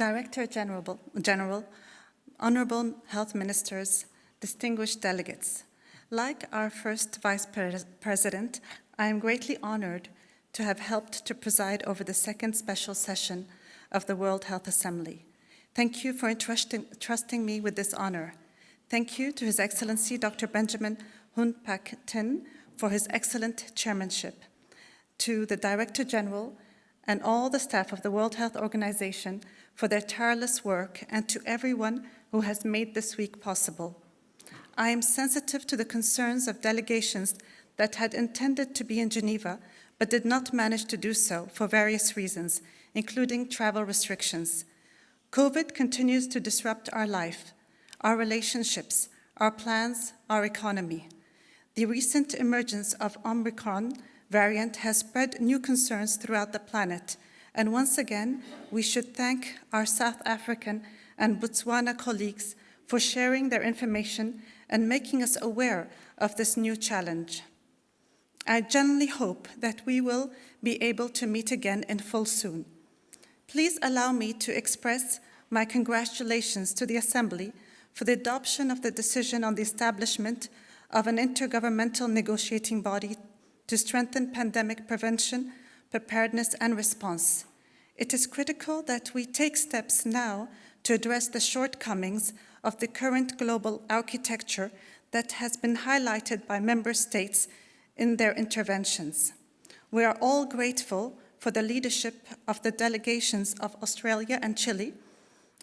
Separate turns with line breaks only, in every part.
Director General, Honorable Health Ministers, distinguished delegates. Like our first Vice President, I am greatly honored to have helped to preside over the second special session of the World Health Assembly. Thank you for entrusting me with this honor. Thank you to His Excellency Dr. Benjamin Hun Pak Tin for his excellent chairmanship, to the Director General and all the staff of the World Health Organization for their tireless work, and to everyone who has made this week possible. I am sensitive to the concerns of delegations that had intended to be in Geneva, but did not manage to do so for various reasons, including travel restrictions. COVID continues to disrupt our life, our relationships, our plans, our economy. The recent emergence of Omicron variant has spread new concerns throughout the planet, and once again, we should thank our South African and Botswana colleagues for sharing their information and making us aware of this new challenge. I genuinely hope that we will be able to meet again in full soon. Please allow me to express my congratulations to the Assembly for the adoption of the decision on the establishment of an intergovernmental negotiating body to strengthen pandemic prevention, preparedness, and response. It is critical that we take steps now to address the shortcomings of the current global architecture that has been highlighted by member states in their interventions. We are all grateful for the leadership of the delegations of Australia and Chile,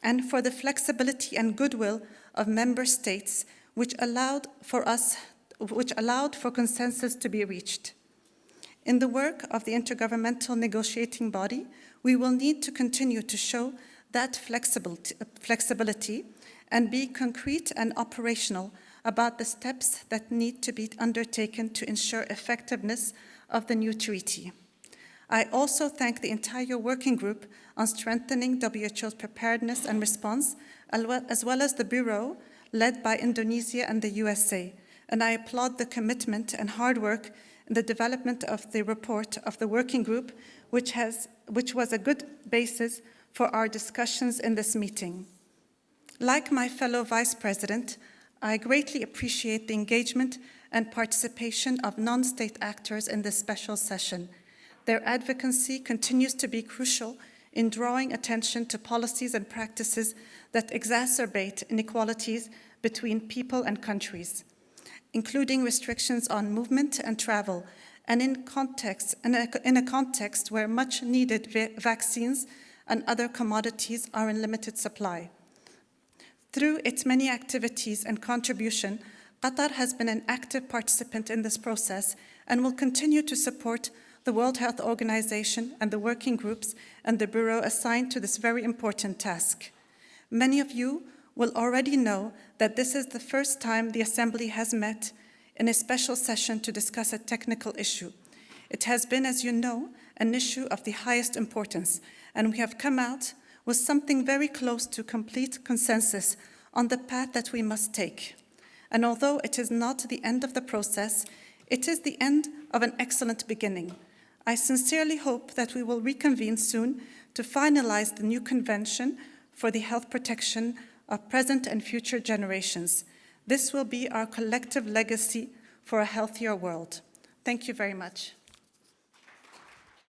and for the flexibility and goodwill of member states which allowed for consensus to be reached. In the work of the intergovernmental negotiating body, we will need to continue to show that flexibility and be concrete and operational about the steps that need to be undertaken to ensure effectiveness of the new treaty. I also thank the entire working group on strengthening WHO's preparedness and response, as well as the Bureau led by Indonesia and the USA, and I applaud the commitment and hard work in the development of the report of the working group, which was a good basis for our discussions in this meeting. Like my fellow Vice President, I greatly appreciate the engagement and participation of non-state actors in this special session. Their advocacy continues to be crucial in drawing attention to policies and practices that exacerbate inequalities between people and countries, including restrictions on movement and travel, and in a context where much needed vaccines and other commodities are in limited supply. Through its many activities and contribution, Qatar has been an active participant in this process and will continue to support the World Health Organization and the working groups and the Bureau assigned to this very important task. Many of you will already know that this is the first time the Assembly has met in a special session to discuss a technical issue. It has been, as you know, an issue of the highest importance, and we have come out with something very close to complete consensus on the path that we must take. And although it is not the end of the process, it is the end of an excellent beginning. I sincerely hope that we will reconvene soon to finalize the new convention for the health protection of present and future generations. This will be our collective legacy for a healthier world. Thank you very much.